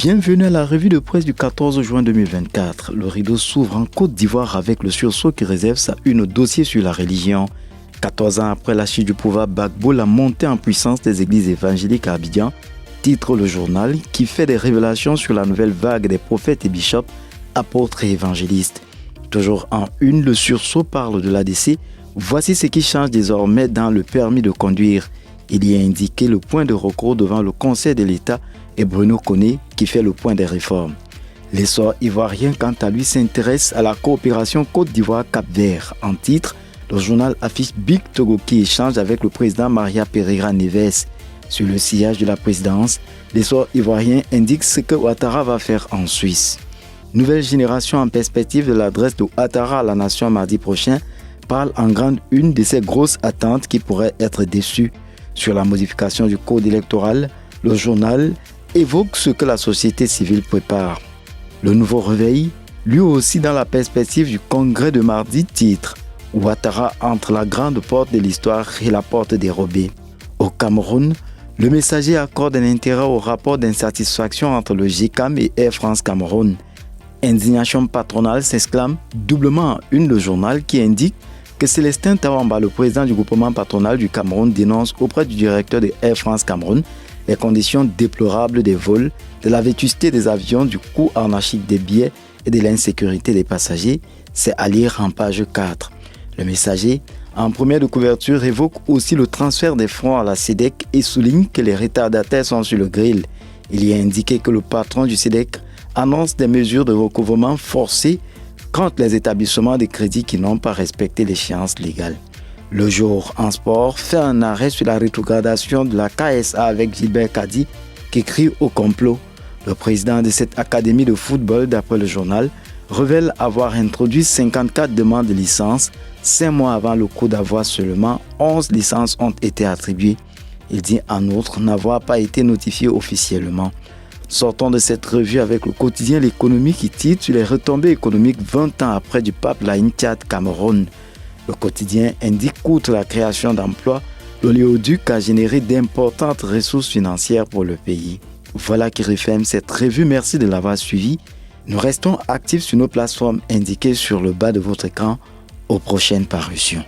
Bienvenue à la revue de presse du 14 juin 2024. Le rideau s'ouvre en Côte d'Ivoire avec le sursaut qui réserve sa une au dossier sur la religion. 14 ans après la chute du pouvoir Gbagbo, la montée en puissance des églises évangéliques à Abidjan, titre le journal qui fait des révélations sur la nouvelle vague des prophètes et bishops, apôtres et évangélistes. Toujours en une, le sursaut parle de l'ADC. Voici ce qui change désormais dans le permis de conduire. Il y a indiqué le point de recours devant le Conseil de l'État et Bruno Koné qui fait le point des réformes. L'essor ivoirien, quant à lui, s'intéresse à la coopération Côte d'Ivoire-Cap-Vert. En titre, le journal affiche Big Togo qui échange avec le président Maria Pereira Neves. Sur le sillage de la présidence, l'essor ivoirien indique ce que Ouattara va faire en Suisse. Nouvelle génération en perspective de l'adresse de Ouattara à la nation mardi prochain parle en grande une de ces grosses attentes qui pourraient être déçues. Sur la modification du code électoral, le journal évoque ce que la société civile prépare. Le nouveau réveil, lui aussi dans la perspective du congrès de mardi, titre « Ouattara entre la grande porte de l'histoire et la porte dérobée ». Au Cameroun, le messager accorde un intérêt au rapport d'insatisfaction entre le GCAM et Air France Cameroun. Indignation patronale s'exclame doublement en une le journal qui indique que Célestin Tawamba, le président du groupement patronal du Cameroun, dénonce auprès du directeur de Air France Cameroun les conditions déplorables des vols, de la vétusté des avions, du coût anarchique des billets et de l'insécurité des passagers. C'est à lire en page 4. Le messager, en première de couverture, évoque aussi le transfert des fonds à la SEDEC et souligne que les retardataires sont sur le grill. Il y a indiqué que le patron du SEDEC annonce des mesures de recouvrement forcées contre les établissements de crédit qui n'ont pas respecté l'échéance légale. Le jour en sport fait un arrêt sur la rétrogradation de la KSA avec Gilbert Kadi qui crie au complot. Le président de cette académie de football, d'après le journal, révèle avoir introduit 54 demandes de licence. 5 mois avant le coup d'envoi seulement, 11 licences ont été attribuées. Il dit en outre n'avoir pas été notifié officiellement. Sortons de cette revue avec le quotidien L'économie qui titre sur les retombées économiques 20 ans après du pape Laïn-Tchad Cameroun. Le quotidien indique qu'outre la création d'emplois, l'oléoduc a généré d'importantes ressources financières pour le pays. Voilà qui referme cette revue. Merci de l'avoir suivi. Nous restons actifs sur nos plateformes indiquées sur le bas de votre écran. Aux prochaines parutions.